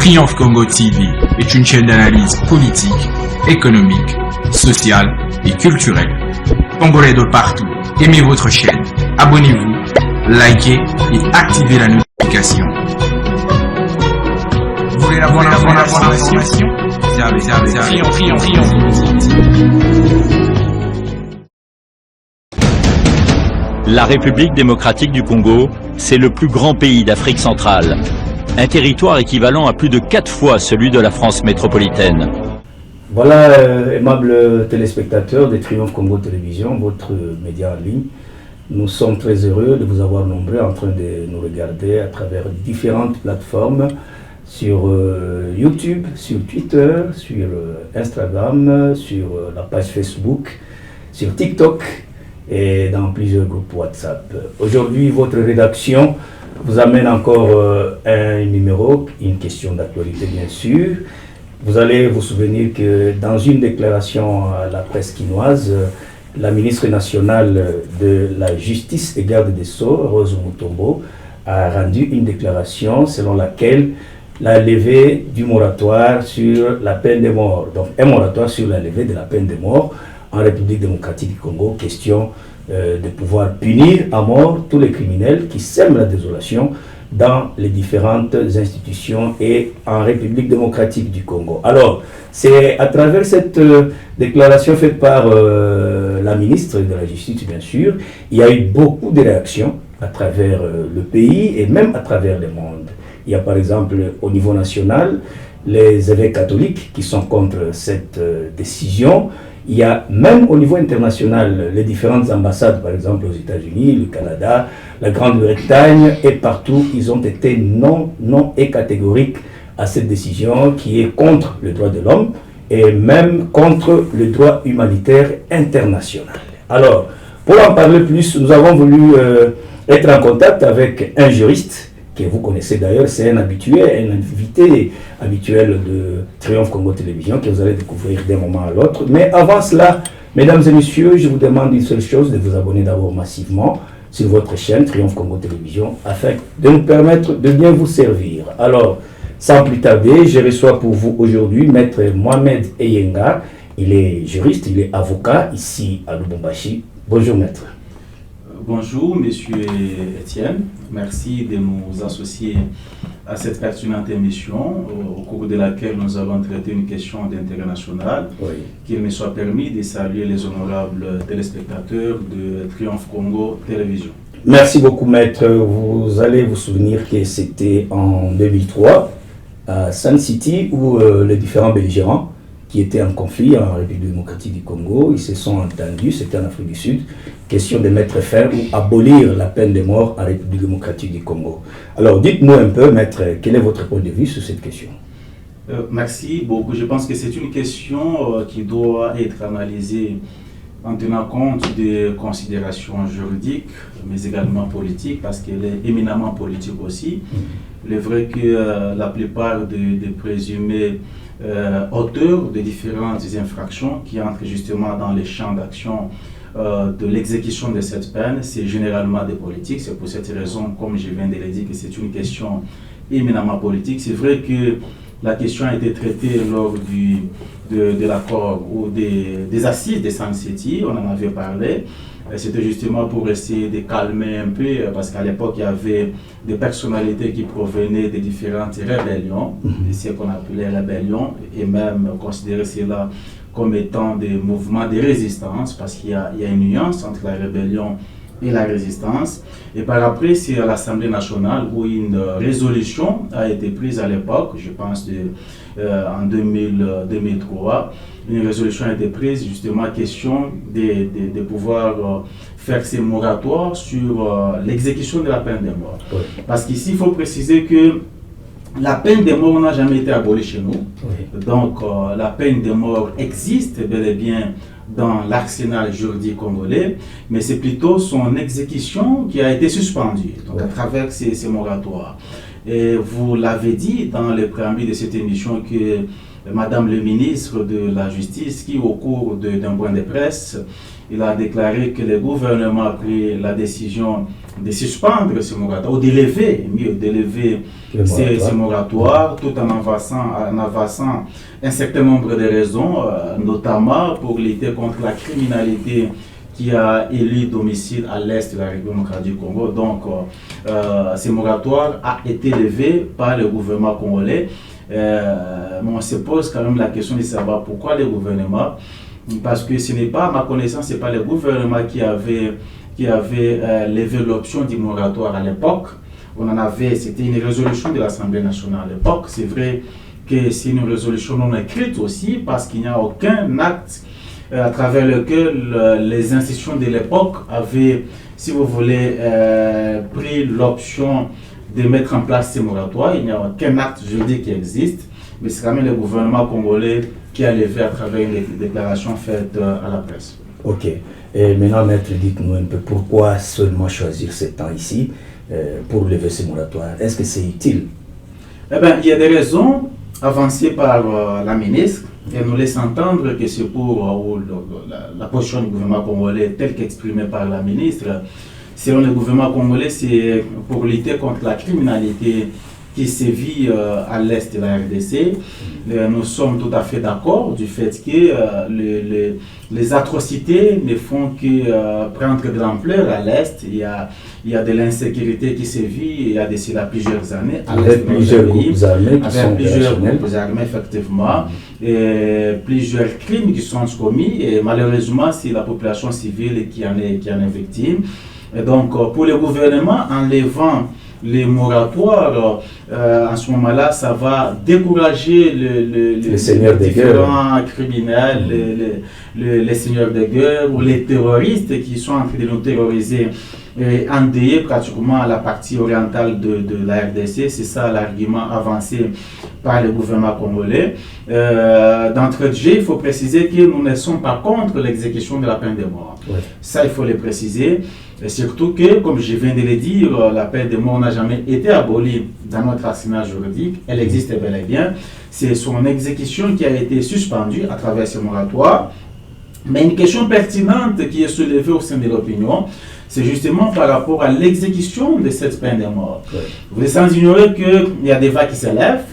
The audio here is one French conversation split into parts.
Triomphe Congo TV est une chaîne d'analyse politique, économique, sociale et culturelle. Congolais de partout, aimez votre chaîne, abonnez-vous, likez et activez la notification. Vous voulez la bonne information? La République démocratique du Congo, c'est le plus grand pays d'Afrique centrale. Un territoire équivalent à plus de 4 fois celui de la France métropolitaine. Voilà, aimables téléspectateurs de Triomphe Congo Télévision, votre média en ligne. Nous sommes très heureux de vous avoir nombreux en train de nous regarder à travers différentes plateformes sur YouTube, sur Twitter, sur Instagram, sur la page Facebook, sur TikTok et dans plusieurs groupes WhatsApp. Aujourd'hui, votre rédaction vous amène encore un numéro, une question d'actualité bien sûr. Vous allez vous souvenir que dans une déclaration à la presse quinoise, la ministre nationale de la Justice et Garde des Sceaux, Rose Mutombo, a rendu une déclaration selon laquelle la levée du moratoire sur la peine de mort, donc un moratoire sur la levée de la peine de mort en République démocratique du Congo, question de pouvoir punir à mort tous les criminels qui sèment la désolation dans les différentes institutions et en République démocratique du Congo. Alors, c'est à travers cette déclaration faite par la ministre de la Justice, bien sûr, il y a eu beaucoup de réactions à travers le pays et même à travers le monde. Il y a par exemple au niveau national les évêques catholiques qui sont contre cette décision. Il y a même au niveau international les différentes ambassades, par exemple aux États-Unis, le Canada, la Grande-Bretagne et partout, ils ont été non et catégoriques à cette décision qui est contre le droit de l'homme et même contre le droit humanitaire international. Alors, pour en parler plus, nous avons voulu être en contact avec un juriste que vous connaissez d'ailleurs, c'est un habitué, un invité habituel de Triomphe Congo Télévision que vous allez découvrir d'un moment à l'autre. Mais avant cela, mesdames et messieurs, je vous demande une seule chose, de vous abonner d'abord massivement sur votre chaîne Triomphe Congo Télévision afin de nous permettre de bien vous servir. Alors, sans plus tarder, je reçois pour vous aujourd'hui Maître Mohamed Eyenga. Il est juriste, il est avocat ici à Lubumbashi. Bonjour Maître. Bonjour, Monsieur Etienne. Merci de nous associer à cette pertinente émission au cours de laquelle nous allons traiter une question d'intérêt national. Oui. Qu'il me soit permis de saluer les honorables téléspectateurs de Triomphe Congo Télévision. Merci beaucoup, Maître. Vous allez vous souvenir que c'était en 2003 à Sun City où les différents belligérants qui étaient en conflit en République démocratique du Congo, ils se sont entendus, c'était en Afrique du Sud, question de mettre fin ou abolir la peine de mort en République démocratique du Congo. Alors dites-nous un peu, Maître, quel est votre point de vue sur cette question? Merci beaucoup. Je pense que c'est une question qui doit être analysée en tenant compte des considérations juridiques, mais également politiques, parce qu'elle est éminemment politique aussi. Il est vrai que la plupart des présumés auteurs de différentes infractions qui entrent justement dans les champs d'action de l'exécution de cette peine, c'est généralement des politiques. C'est pour cette raison, comme je viens de le dire, que c'est une question éminemment politique. C'est vrai que la question a été traitée lors de l'accord ou des assises de Sun City, on en avait parlé. C'était justement pour essayer de calmer un peu, parce qu'à l'époque, il y avait des personnalités qui provenaient de différentes rébellions, de ce qu'on appelait rébellions, et même considérer cela comme étant des mouvements de résistance, parce qu'il y a une nuance entre la rébellion et la résistance. Et par après, c'est à l'Assemblée nationale où une résolution a été prise à l'époque, je pense en 2003, une résolution a été prise justement question de pouvoir faire ces moratoires sur l'exécution de la peine de mort. Oui. Parce qu'ici, il faut préciser que la peine de mort n'a jamais été abolie chez nous. Oui. Donc, la peine de mort existe bel et bien dans l'arsenal juridique congolais, mais c'est plutôt son exécution qui a été suspendue, donc à travers ces moratoires. Et vous l'avez dit dans le préambule de cette émission que Madame le ministre de la Justice, qui au cours d'un point de presse, il a déclaré que le gouvernement a pris la décision de suspendre ce moratoire, ou d'élever, mieux, d'élever ces moratoires, tout en avançant un certain nombre de raisons, notamment pour lutter contre la criminalité qui a élu domicile à l'est de la République démocratique du Congo. Donc, ce moratoire a été levé par le gouvernement congolais. Mais on se pose quand même la question de savoir pourquoi le gouvernement, parce que ce n'est pas, à ma connaissance, ce n'est pas le gouvernement qui avait levé l'option du moratoire à l'époque. On en avait, c'était une résolution de l'Assemblée nationale à l'époque. C'est vrai que c'est une résolution non écrite aussi, parce qu'il n'y a aucun acte à travers lequel les institutions de l'époque avaient, si vous voulez, pris l'option de mettre en place ces moratoires. Il n'y a aucun acte juridique qui existe, mais c'est quand même le gouvernement congolais qui a levé à travers une déclaration faite à la presse. Ok. Et maintenant, maître, dites-nous un peu pourquoi seulement choisir ce temps ici pour lever ces moratoires. Est-ce que c'est utile? Eh bien, il y a des raisons avancées par la ministre. Elle nous laisse entendre que c'est pour la position du gouvernement congolais telle qu'exprimée par la ministre. Selon le gouvernement congolais, c'est pour lutter contre la criminalité qui sévit à l'est de la RDC. Nous sommes tout à fait d'accord du fait que les atrocités ne font que prendre de l'ampleur à l'est. Il y a de l'insécurité qui sévit, il y a d'ici là plusieurs années. Avec plusieurs groupes armés qui sont opérationnels. Groupes armés, effectivement, et plusieurs crimes qui sont commis, et malheureusement, c'est la population civile qui en est victime. Et donc, pour le gouvernement, en levant les moratoires, en ce moment-là, ça va décourager les seigneurs de différents criminels, les seigneurs de guerre ou les terroristes qui sont en train de nous terroriser et endeuiller pratiquement la partie orientale de la RDC. C'est ça l'argument avancé par le gouvernement congolais. D'entrée de jeu, il faut préciser que nous ne sommes pas contre l'exécution de la peine de mort. Ouais. Ça, il faut le préciser. Et surtout que, comme je viens de le dire, la peine de mort n'a jamais été abolie dans notre arsenal juridique. Elle existe bel et bien. C'est son exécution qui a été suspendue à travers ce moratoire. Mais une question pertinente qui est soulevée au sein de l'opinion, c'est justement par rapport à l'exécution de cette peine de mort. Ouais. Vous êtes sans ignorer qu'il y a des vagues qui s'élèvent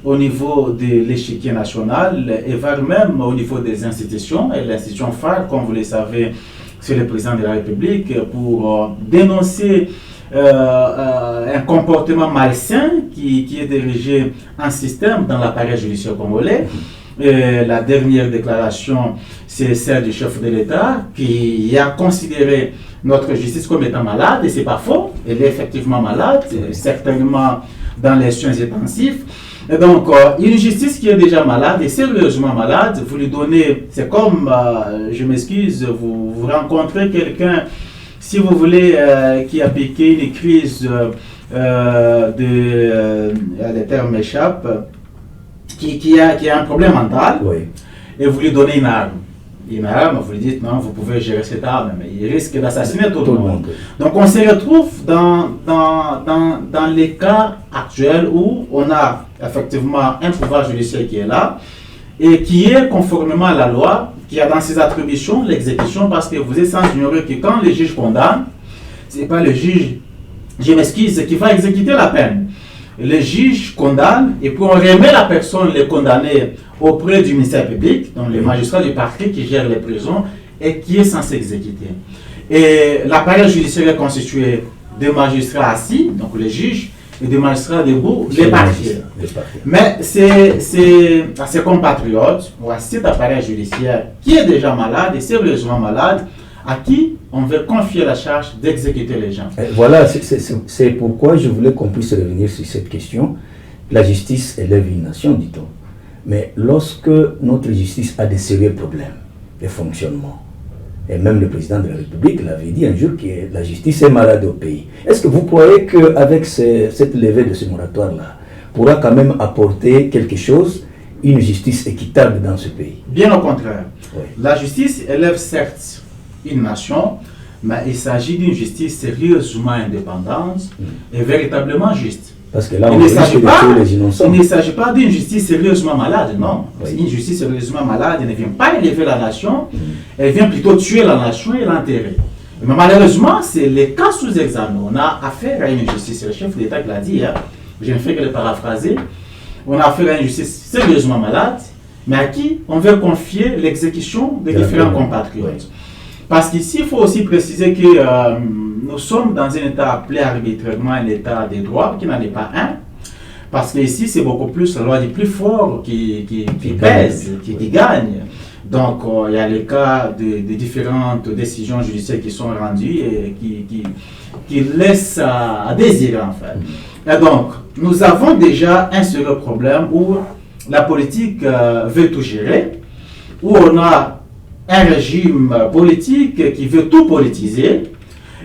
au niveau de l'échiquier national et voire même au niveau des institutions. Et l'institution phare, comme vous le savez, c'est le président de la République pour dénoncer un comportement malsain qui est dirigé en système dans l'appareil judiciaire congolais. Et la dernière déclaration, c'est celle du chef de l'État qui a considéré notre justice comme étant malade, et c'est pas faux, elle est effectivement malade, certainement dans les soins intensifs. Et donc, une justice qui est déjà malade, et sérieusement malade, vous lui donnez, c'est comme, je m'excuse, vous rencontrez quelqu'un, si vous voulez, qui a piqué une crise les termes m'échappent, qui a un problème mental, oui. Et vous lui donnez une arme. Une arme, vous lui dites non, vous pouvez gérer cette arme, mais il risque d'assassiner tout le monde. Donc on se retrouve dans les cas actuels où on a effectivement un pouvoir judiciaire qui est là et qui est conformément à la loi, qui a dans ses attributions l'exécution, parce que vous êtes sans ignorer que quand le juge condamne, ce n'est pas le juge, je m'excuse, qui va exécuter la peine. Le juge condamne et puis on remet la personne, le condamné, auprès du ministère public, donc les magistrats du parquet qui gèrent les prisons et qui est censé exécuter. Et l'appareil judiciaire est constitué de magistrats assis, donc les juges, et de magistrats debout, les parquets. Mais c'est à ses compatriotes, ou à cet appareil judiciaire qui est déjà malade et sérieusement malade, à qui on veut confier la charge d'exécuter les gens. Et voilà, c'est pourquoi je voulais qu'on puisse revenir sur cette question. La justice élève une nation, dit-on. Mais lorsque notre justice a des sérieux problèmes de fonctionnement, et même le président de la République l'avait dit un jour que la justice est malade au pays, est-ce que vous croyez qu'avec cette levée de ce moratoire-là, pourra quand même apporter quelque chose, une justice équitable dans ce pays? Bien au contraire. Oui. La justice élève certes une nation, mais il s'agit d'une justice sérieusement indépendante et véritablement juste. Parce que là, on risque de tuer les innocents. Il ne s'agit pas d'une justice sérieusement malade, non. Oui. Une justice sérieusement malade, elle ne vient pas élever la nation, elle vient plutôt tuer la nation et l'enterrer. Mais malheureusement, c'est le cas sous examen. On a affaire à une justice, c'est le chef d'État qui l'a dit, hein. Je ne fais que le paraphraser. On a affaire à une justice sérieusement malade, mais à qui on veut confier l'exécution des différents compatriotes. Parce qu'ici, il faut aussi préciser que nous sommes dans un État appelé arbitrairement un État des droits, qui n'en est pas un. Parce qu'ici, c'est beaucoup plus la loi du plus fort qui pèse, qui gagne. Donc, il y a les cas de différentes décisions judiciaires qui sont rendues et qui laissent à désirer, en fait. Et donc, nous avons déjà un seul problème où la politique veut tout gérer, où on a un régime politique qui veut tout politiser,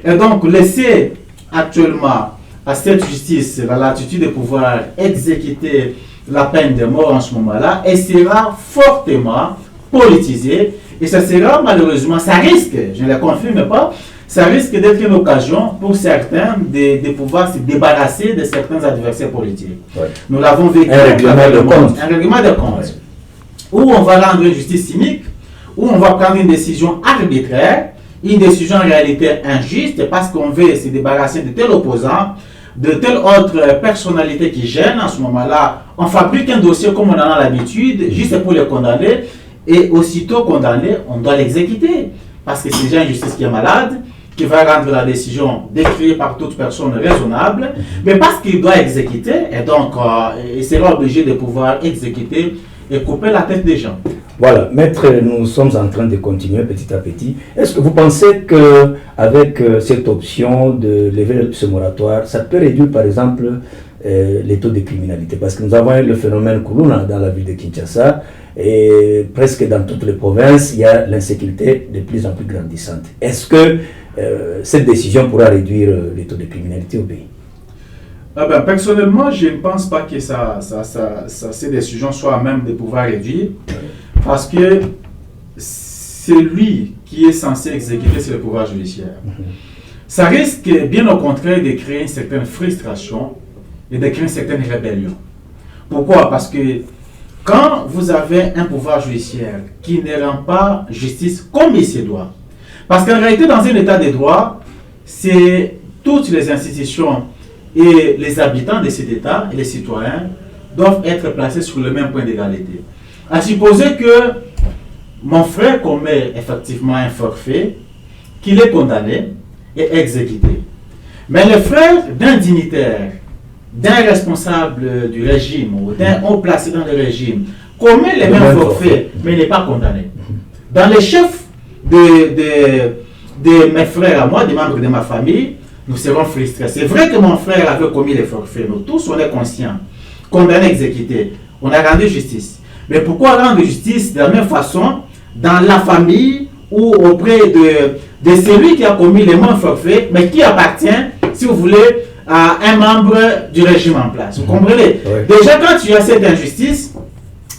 et donc laisser actuellement à cette justice la latitude de pouvoir exécuter la peine de mort en ce moment-là, et sera fortement politisé, et ça sera malheureusement, ça risque, je ne le confirme pas, ça risque d'être une occasion pour certains de pouvoir se débarrasser de certains adversaires politiques. Ouais. Nous l'avons vécu un règlement de compte. Un règlement de compte. Ouais. Où on va rendre une justice cynique, où on va prendre une décision arbitraire, une décision en réalité injuste, parce qu'on veut se débarrasser de tel opposant, de telle autre personnalité qui gêne en ce moment-là. On fabrique un dossier comme on en a l'habitude, juste pour le condamner, et aussitôt condamné, on doit l'exécuter. Parce que c'est déjà une justice qui est malade, qui va rendre la décision décriée par toute personne raisonnable, mais parce qu'il doit exécuter, et donc il sera obligé de pouvoir exécuter et couper la tête des gens. Voilà, maître, nous sommes en train de continuer petit à petit. Est-ce que vous pensez qu'avec cette option de lever ce moratoire, ça peut réduire par exemple les taux de criminalité? Parce que nous avons le phénomène Kuluna dans la ville de Kinshasa, et presque dans toutes les provinces, il y a l'insécurité de plus en plus grandissante. Est-ce que cette décision pourra réduire les taux de criminalité au pays? Personnellement, je ne pense pas que ces décisions soient à même de pouvoir réduire, parce que c'est lui qui est censé exécuter, c'est le pouvoir judiciaire. Ça risque bien au contraire de créer une certaine frustration et de créer une certaine rébellion. Pourquoi? Parce que quand vous avez un pouvoir judiciaire qui ne rend pas justice comme il se doit, parce qu'en réalité, dans un état de droit, c'est toutes les institutions et les habitants de cet état et les citoyens doivent être placés sur le même point d'égalité. À supposer que mon frère commet effectivement un forfait, qu'il est condamné et exécuté. Mais le frère d'un dignitaire, d'un responsable du régime ou d'un haut placé dans le régime commet les mêmes forfaits, mais n'est pas condamné. Dans les chefs de mes frères à moi, des membres de ma famille, nous serons frustrés. C'est vrai que mon frère avait commis les forfaits, nous tous on est conscients, condamné, exécuté, on a rendu justice. Mais pourquoi rendre justice de la même façon dans la famille ou auprès de celui qui a commis les mêmes forfaits, mais qui appartient, si vous voulez, à un membre du régime en place? Vous comprenez? Oui. Déjà, quand tu as cette injustice,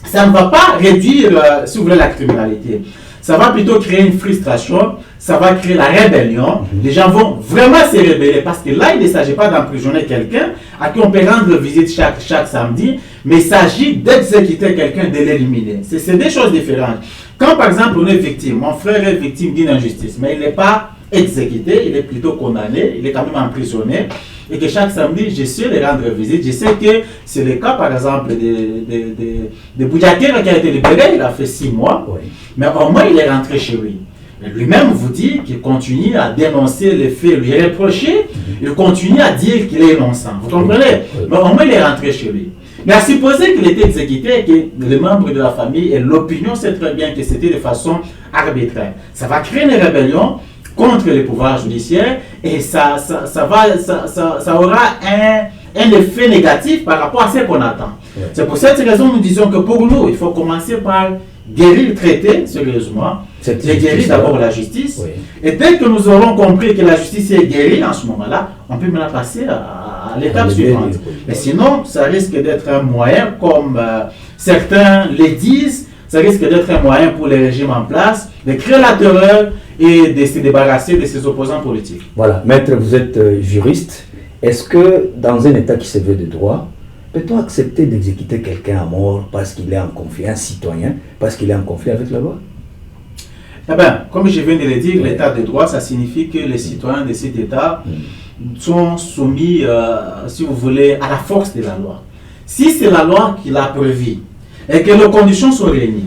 ça ne va pas réduire, si vous voulez, la criminalité. Ça va plutôt créer une frustration, ça va créer la rébellion. Les gens vont vraiment se rébeller parce que là, il ne s'agit pas d'emprisonner quelqu'un à qui on peut rendre visite chaque samedi, mais il s'agit d'exécuter quelqu'un, de l'éliminer. C'est des choses différentes. Quand par exemple on est victime, mon frère est victime d'une injustice, mais il n'est pas exécuté, il est plutôt condamné, il est quand même emprisonné, et que chaque samedi, j'essaie de rendre visite. Je sais que c'est le cas, par exemple, de Boudiakera qui a été libéré, il a fait 6 mois, oui. Mais au moins il est rentré chez lui. Et lui-même vous dit qu'il continue à dénoncer les faits lui reprochés, il continue à dire qu'il est innocent. Vous comprenez? Mais au moins il est rentré chez lui. Mais à supposer qu'il était exécuté et que les membres de la famille et l'opinion sait très bien que c'était de façon arbitraire. Ça va créer une rébellion contre les pouvoirs judiciaires et ça aura un effet négatif par rapport à ce qu'on attend. Ouais. C'est pour cette raison que nous disons que pour nous, il faut commencer par guérir le traité, sérieusement, et guérir d'abord la justice. Oui. Et dès que nous aurons compris que la justice est guérie en ce moment-là, on peut maintenant passer à l'étape suivante. Mais sinon, ça risque d'être un moyen, comme certains le disent, ça risque d'être un moyen pour les régimes en place de créer la terreur et de se débarrasser de ses opposants politiques. Voilà, maître, vous êtes juriste. Est-ce que dans un État qui se veut de droit, peut-on accepter d'exécuter quelqu'un à mort parce qu'il est en conflit, un citoyen, parce qu'il est en conflit avec la loi? Eh bien, comme je viens de le dire, l'état de droit, ça signifie que les citoyens de cet état sont soumis, si vous voulez, à la force de la loi. Si c'est la loi qui l'a prévu et que les conditions sont réunies,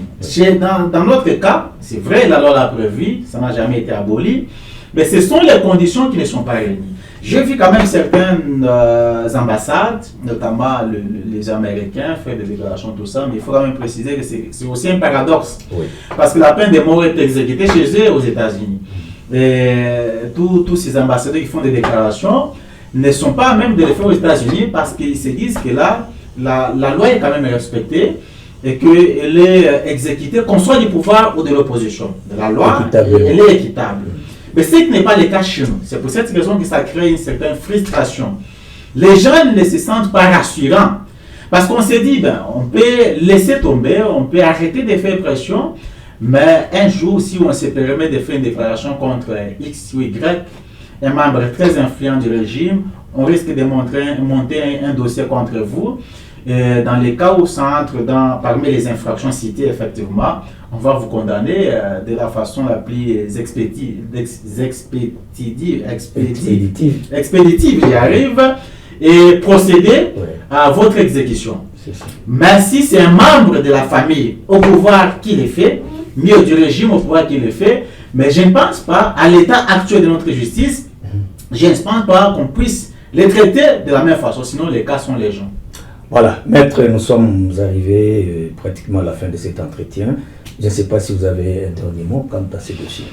dans notre cas, c'est vrai, la loi l'a prévu, ça n'a jamais été aboli, mais ce sont les conditions qui ne sont pas réunies. J'ai vu quand même certaines ambassades, notamment les Américains, faire des déclarations, tout ça, mais il faut quand même préciser que c'est aussi un paradoxe. Oui. Parce que la peine de mort est exécutée chez eux aux États-Unis. Et tous ces ambassadeurs qui font des déclarations ne sont pas à même de les faire aux États-Unis parce qu'ils se disent que là, la loi est quand même respectée et qu'elle est exécutée, qu'on soit du pouvoir ou de l'opposition. La loi, elle est équitable. Mais ce qui n'est pas le cas chez nous. C'est pour cette raison que ça crée une certaine frustration. Les gens ne se sentent pas rassurants. Parce qu'on se dit, ben, on peut laisser tomber, on peut arrêter de faire pression, mais un jour, si on se permet de faire une déclaration contre X ou Y, un membre très influent du régime, on risque de monter un dossier contre vous. Et dans les cas où ça entre parmi les infractions citées, effectivement, on va vous condamner de la façon la plus expéditive, j'y arrive, et procéder à votre exécution. Mais si c'est un membre de la famille au pouvoir qui le fait, mieux du régime au pouvoir qui le fait, mais je ne pense pas, à l'état actuel de notre justice, je ne pense pas qu'on puisse les traiter de la même façon, sinon les cas sont légion. Voilà, maître, nous sommes arrivés pratiquement à la fin de cet entretien. Je ne sais pas si vous avez un dernier mot quant à ces dossiers.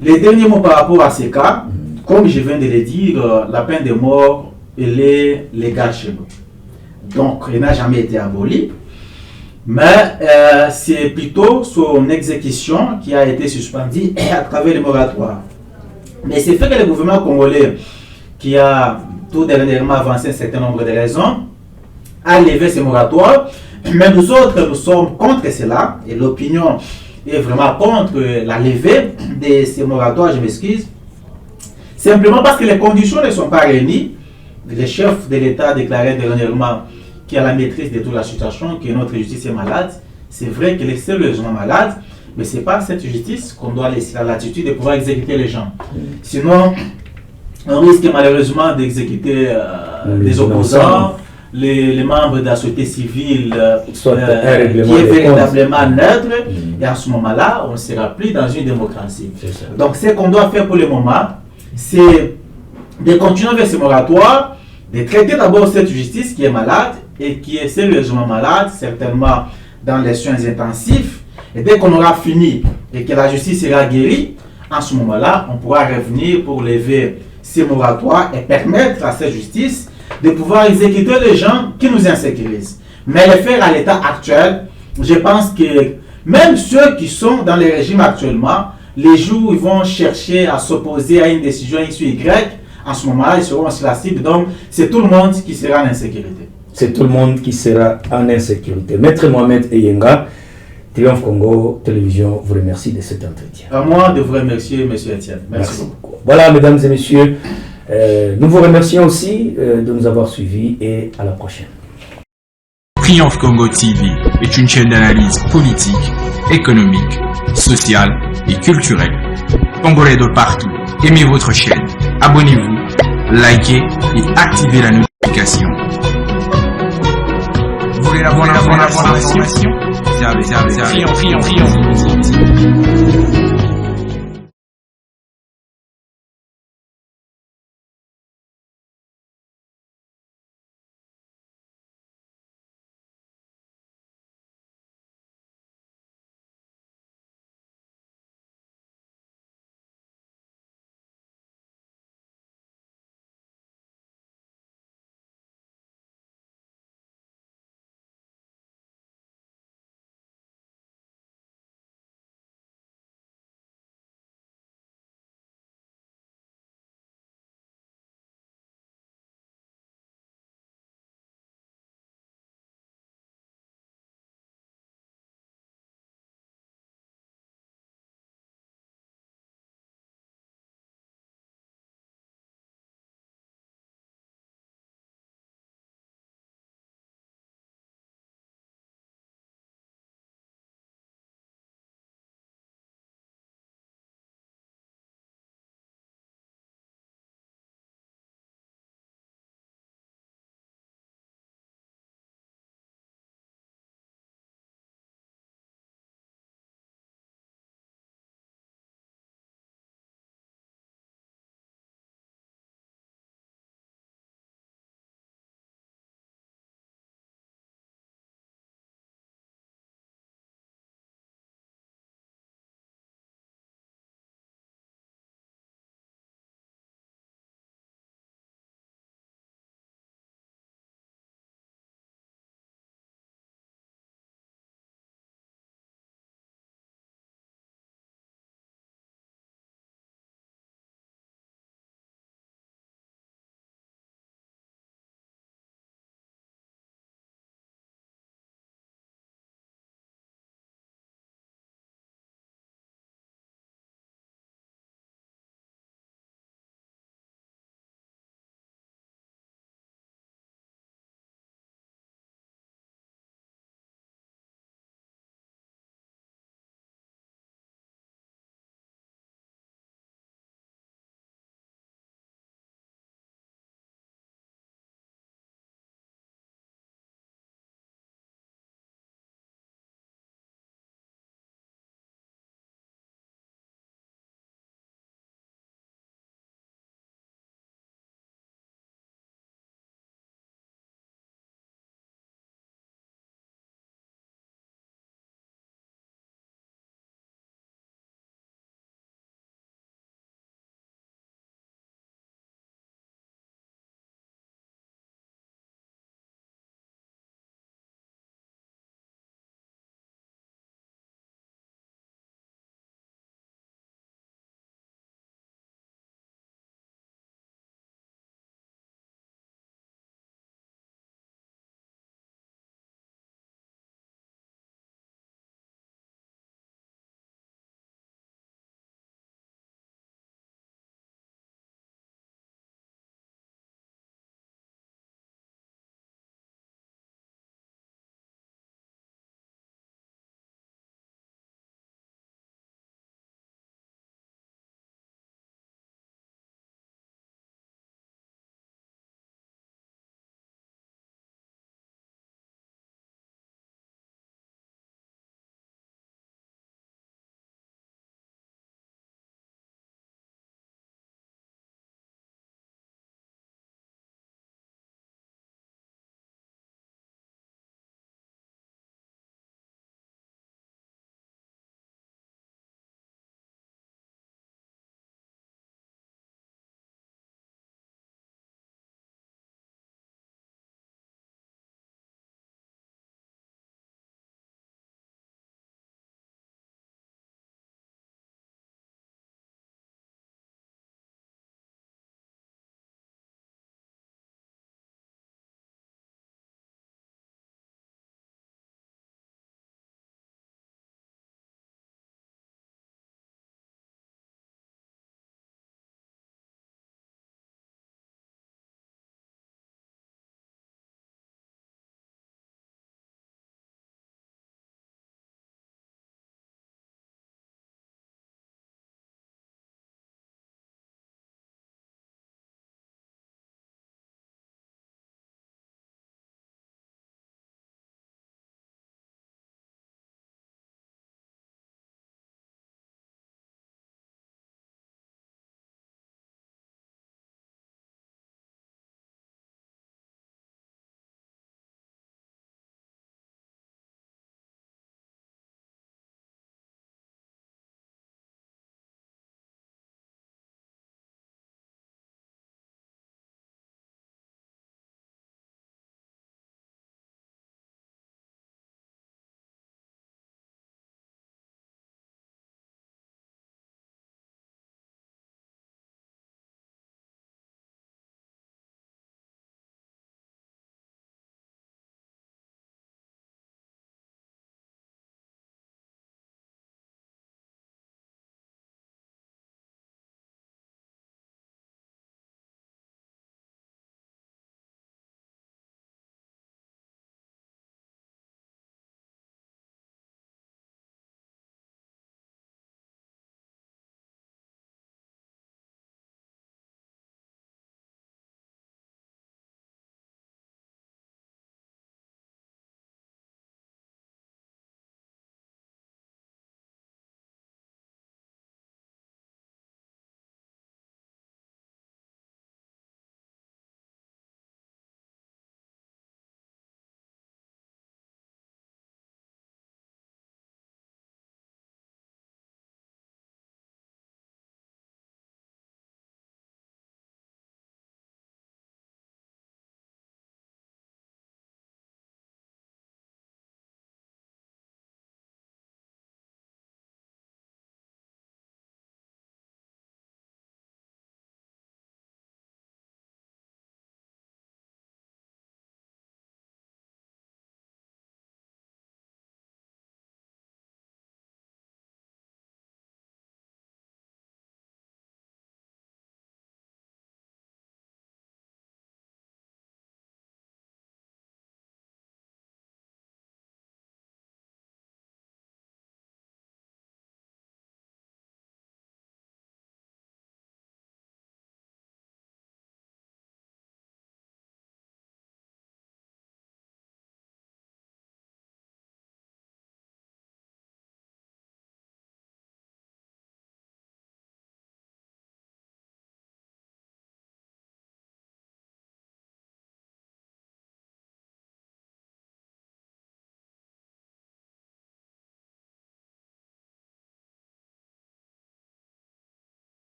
Les derniers mots par rapport à ces cas, comme je viens de le dire, la peine de mort, elle est légale chez nous. Donc, elle n'a jamais été abolie. Mais c'est plutôt son exécution qui a été suspendue à travers le moratoire. Mais c'est fait que le gouvernement congolais, qui a tout dernièrement avancé un certain nombre de raisons, a levé ce moratoire, mais nous autres, nous sommes contre cela, et l'opinion est vraiment contre la levée de ce moratoire, je m'excuse, simplement parce que les conditions ne sont pas réunies. Le chef de l'État a déclaré dernièrement qu'il a la maîtrise de toute la situation, que notre justice est malade. C'est vrai qu'elle est sérieusement malade, mais ce n'est pas cette justice qu'on doit laisser la latitude de pouvoir exécuter les gens. Sinon, on risque malheureusement d'exécuter des opposants, les membres de la société civile qui est véritablement neutre, et à ce moment-là, on ne sera plus dans une démocratie. Donc, ce qu'on doit faire pour le moment, c'est de continuer avec ce moratoire, de traiter d'abord cette justice qui est malade et qui est sérieusement malade, certainement dans les soins intensifs. Et dès qu'on aura fini et que la justice sera guérie, en ce moment-là, on pourra revenir pour lever ces moratoires et permettre à cette justice de pouvoir exécuter les gens qui nous insécurisent. Mais le faire à l'état actuel, je pense que même ceux qui sont dans le régime actuellement, les jours où ils vont chercher à s'opposer à une décision X ou Y, en ce moment-là, ils seront aussi la cible. Donc, c'est tout le monde qui sera en insécurité. C'est tout le monde qui sera en insécurité. Maître Mohamed Eyenga, Triomphe Congo Télévision vous remercie de cet entretien. À moi de vous remercier, M. Etienne. Merci beaucoup. Voilà, mesdames et messieurs, nous vous remercions aussi de nous avoir suivis et à la prochaine. Triomphe Congo TV est une chaîne d'analyse politique, économique, sociale et culturelle. Congolais de partout, aimez votre chaîne, abonnez-vous, likez et activez la notification. Vous voulez la bonne information? Triomphe.